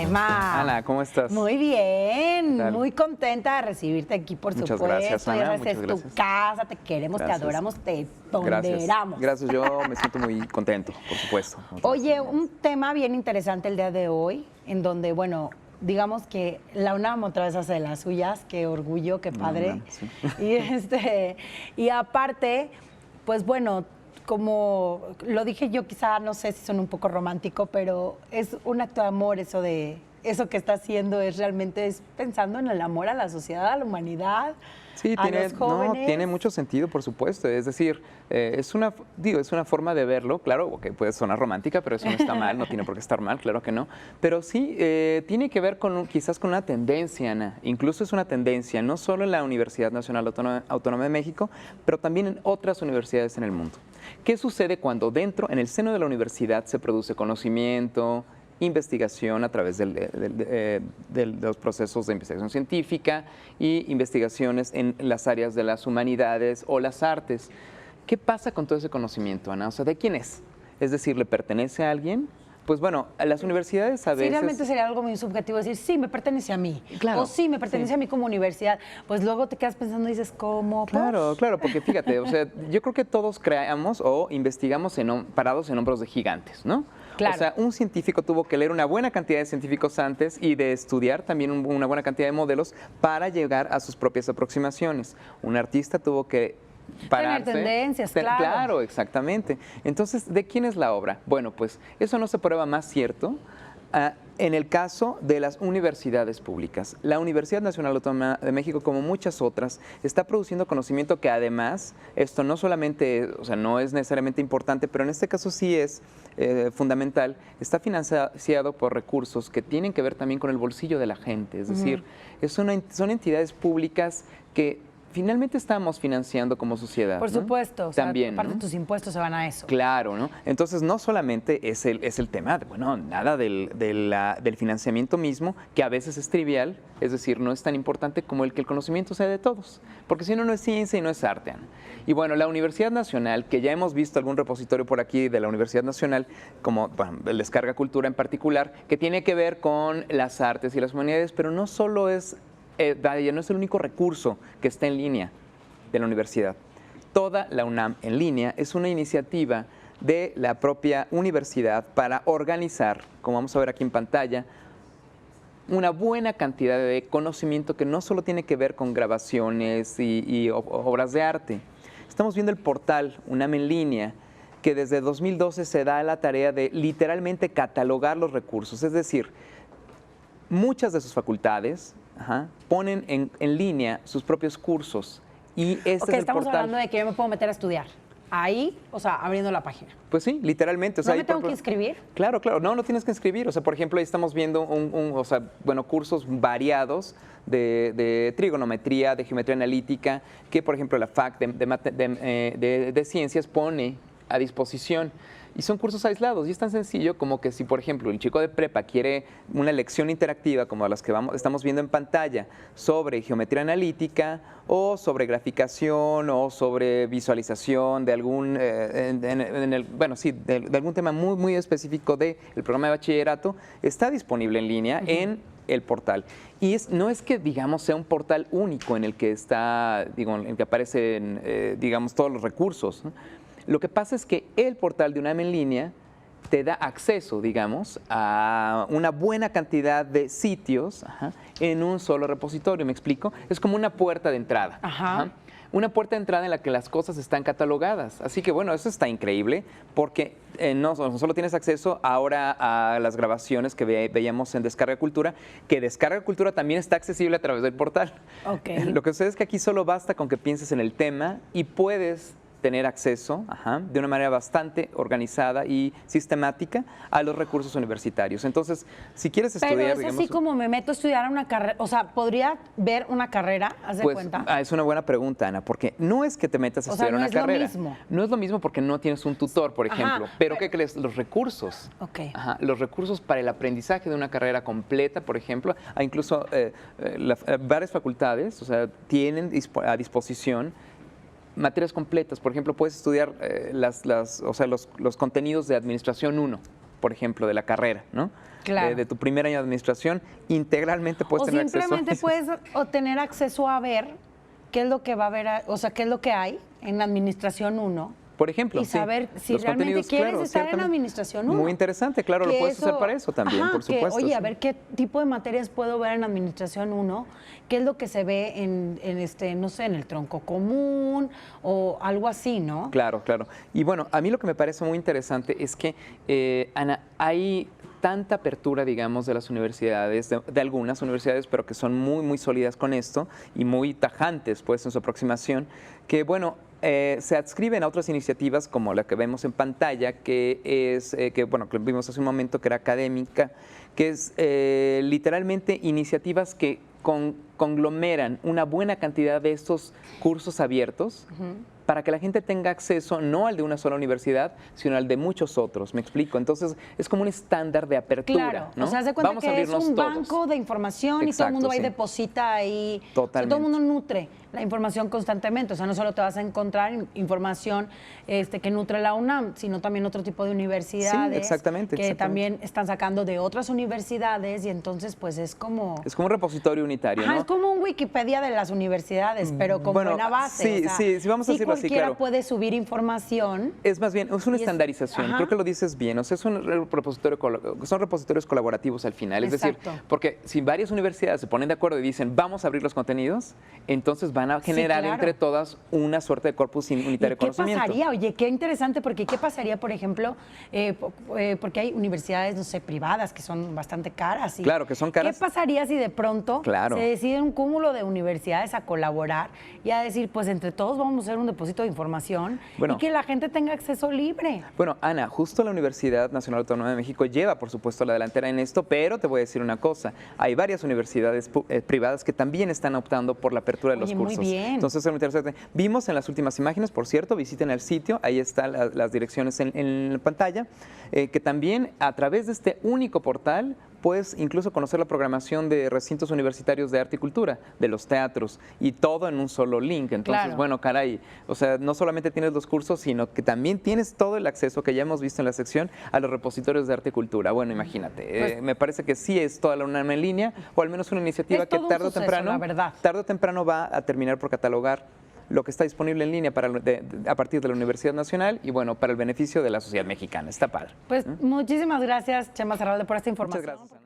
Chema. Ana, ¿cómo estás? Muy bien, muy contenta de recibirte aquí, por Muchas supuesto. gracias, Ana. Ya Muchas es tu gracias. casa, te queremos, Gracias. te adoramos, te ponderamos. Gracias, yo me siento muy contento, por supuesto. Oye, un tema bien interesante el día de hoy, en donde, bueno, digamos que la UNAM otra vez hace de las suyas, qué orgullo, qué padre. Sí. Y aparte, pues bueno, como lo dije yo, quizá no sé si son un poco romántico, pero es un acto de amor eso que está haciendo es pensando en el amor a la sociedad, a la humanidad, Sí, a los jóvenes. tiene mucho sentido, por supuesto. Es decir, es una forma de verlo, claro, que puede sonar romántica, pero eso no está mal, no tiene por qué estar mal, claro que no. Pero sí, tiene que ver quizás con una tendencia, Ana. Incluso es una tendencia, no solo en la Universidad Nacional Autónoma de México, pero también en otras universidades en el mundo. ¿Qué sucede cuando en el seno de la universidad, se produce conocimiento, investigación a través de los procesos de investigación científica y investigaciones en las áreas de las humanidades o las artes? ¿Qué pasa con todo ese conocimiento, Ana? O sea, ¿de quién es? Es decir, ¿le pertenece a alguien? Pues bueno, a las universidades a veces... Sí, realmente sería algo muy subjetivo decir, sí, me pertenece a mí. Claro, o sí, me pertenece a mí como universidad. Pues luego te quedas pensando y dices, ¿cómo? Claro, porque fíjate, o sea, yo creo que todos creamos o investigamos parados en hombros de gigantes, ¿no? Claro. O sea, un científico tuvo que leer una buena cantidad de científicos antes y de estudiar también una buena cantidad de modelos para llegar a sus propias aproximaciones. Un artista tuvo que pararse. Tener tendencias, claro. Claro, exactamente. Entonces, ¿de quién es la obra? Bueno, pues eso no se prueba más cierto en el caso de las universidades públicas. La Universidad Nacional Autónoma de México, como muchas otras, está produciendo conocimiento que además, esto no solamente, o sea, no es necesariamente importante, pero en este caso sí es fundamental, está financiado por recursos que tienen que ver también con el bolsillo de la gente. Es decir, son entidades públicas que finalmente estamos financiando como sociedad. Por supuesto, también, aparte ¿no? tus impuestos se van a eso. Claro, ¿no? Entonces, no solamente es el tema, nada del financiamiento mismo, que a veces es trivial, es decir, no es tan importante como que el conocimiento sea de todos, porque si no, no es ciencia y no es arte, Ana. Y bueno, la Universidad Nacional, que ya hemos visto algún repositorio por aquí de la Universidad Nacional, como el Descarga Cultura en particular, que tiene que ver con las artes y las humanidades, pero no solo es... no es el único recurso que está en línea de la universidad. Toda la UNAM en línea es una iniciativa de la propia universidad para organizar, como vamos a ver aquí en pantalla, una buena cantidad de conocimiento que no solo tiene que ver con grabaciones y obras de arte. Estamos viendo el portal UNAM en línea, que desde 2012 se da la tarea de literalmente catalogar los recursos, es decir, muchas de sus facultades ponen en línea sus propios cursos. Y este es el estamos portal. hablando de que yo me puedo meter a estudiar. Ahí, o sea, abriendo la página. Pues sí, literalmente. O sea, ¿No me tengo que inscribir? Claro, no tienes que inscribir. O sea, por ejemplo, ahí estamos viendo cursos variados de trigonometría, de geometría analítica, que por ejemplo la FAC de Ciencias pone a disposición. Y son cursos aislados y es tan sencillo como que si, por ejemplo, el chico de prepa quiere una lección interactiva como las que estamos viendo en pantalla sobre geometría analítica o sobre graficación o sobre visualización de algún, de algún tema muy, muy específico del programa de bachillerato, está disponible en línea en el portal. Y no es que, digamos, sea un portal único en el que en el que aparecen, todos los recursos, ¿no? Lo que pasa es que el portal de UNAM en línea te da acceso, digamos, a una buena cantidad de sitios en un solo repositorio. ¿Me explico? Es como una puerta de entrada. Una puerta de entrada en la que las cosas están catalogadas. Así que, bueno, eso está increíble porque no solo tienes acceso ahora a las grabaciones que veíamos en Descarga Cultura, que Descarga Cultura también está accesible a través del portal. Okay. Lo que sucede es que aquí solo basta con que pienses en el tema y puedes tener acceso de una manera bastante organizada y sistemática a los recursos universitarios. Entonces, si quieres estudiar... Pero es así como me meto a estudiar una carrera, o sea, ¿podría ver una carrera? ¿Haz de cuenta? Es una buena pregunta, Ana, porque no es que te metas a estudiar una carrera. No es lo mismo porque no tienes un tutor, por ejemplo. Pero ¿qué crees? Los recursos. Los recursos para el aprendizaje de una carrera completa, por ejemplo, incluso varias facultades, o sea, tienen a disposición materias completas. Por ejemplo, puedes estudiar los contenidos de Administración 1. por ejemplo, de la carrera, ¿no? Claro. De tu primer año de administración, integralmente puedes O tener acceso. simplemente puedes tener acceso a ver qué es lo que va a haber, o sea, qué es lo que hay en la Administración 1. Por ejemplo, Y saber si los realmente contenidos, quieres claro, estar en ciertamente. Administración 1. Muy interesante, claro, lo Que puedes usar para eso también, ajá, por supuesto. Oye, a sí. ver qué tipo de materias puedo ver en Administración 1, qué es lo que se ve en no sé, en el tronco común o algo así, ¿no? Claro, claro. Y bueno, a mí lo que me parece muy interesante es que, Ana, hay tanta apertura, digamos, de las universidades, de algunas universidades, pero que son muy, muy sólidas con esto y muy tajantes, pues, en su aproximación, que, bueno, se adscriben a otras iniciativas como la que vemos en pantalla, que es, bueno, que vimos hace un momento, que era académica, que es literalmente iniciativas que conglomeran una buena cantidad de estos cursos abiertos para que la gente tenga acceso no al de una sola universidad, sino al de muchos otros. ¿Me explico? Entonces, es como un estándar de apertura. Claro, ¿no? o sea, haz de cuenta Vamos a que es abrirnos un todos. banco de información y todo el Exacto, mundo va y sí. deposita ahí. Totalmente. O sea, todo el mundo nutre la información constantemente. O sea, no solo te vas a encontrar información que nutre la UNAM, sino también otro tipo de universidades. Sí, exactamente, Que exactamente. también están sacando de otras universidades y entonces, pues, es como... Es como un repositorio unitario, Ajá, ¿no? es como un Wikipedia de las universidades, pero con Bueno, buena base. sí, o sea, sí, vamos a decirlo así, cualquiera claro. puede subir información. Es más bien, es una Y es- estandarización, ajá. creo que lo dices bien, o sea, es un repositorio, son repositorios colaborativos al final, es decir, Exacto. porque si varias universidades se ponen de acuerdo y dicen, vamos a abrir los contenidos, entonces van a generar claro. entre todas una suerte de corpus unitario ¿Y de qué conocimiento. pasaría? Oye, qué interesante, porque ¿qué pasaría, por ejemplo, porque hay universidades, no sé, privadas que son bastante caras? Claro, que son caras. ¿Qué pasaría si de pronto Claro. se decide un cúmulo de universidades a colaborar y a decir, pues entre todos vamos a hacer un depósito de información Bueno. y que la gente tenga acceso libre? Bueno, Ana, justo la Universidad Nacional Autónoma de México lleva, por supuesto, la delantera en esto, pero te voy a decir una cosa, hay varias universidades privadas que también están optando por la apertura de los Oye, muy cursos. bien. Entonces, es muy interesante. Vimos en las últimas imágenes, por cierto, visiten el sitio, ahí están las direcciones en la pantalla, que también a través de este único portal puedes incluso conocer la programación de recintos universitarios de arte y cultura, de los teatros, y todo en un solo link. Entonces, Claro. bueno, caray, o sea, no solamente tienes los cursos, sino que también tienes todo el acceso que ya hemos visto en la sección a los repositorios de arte y cultura. Bueno, imagínate, Pues- me parase que sí es toda la UNAM en línea, o al menos una iniciativa Es que todo un tarde o suceso, temprano, la verdad. tarde o temprano va a terminar por catalogar lo que está disponible en línea a partir de la Universidad Nacional y bueno, para el beneficio de la sociedad mexicana. Está padre. Pues muchísimas gracias, Chema Zarralde, por esta Muchas información. gracias, Ana.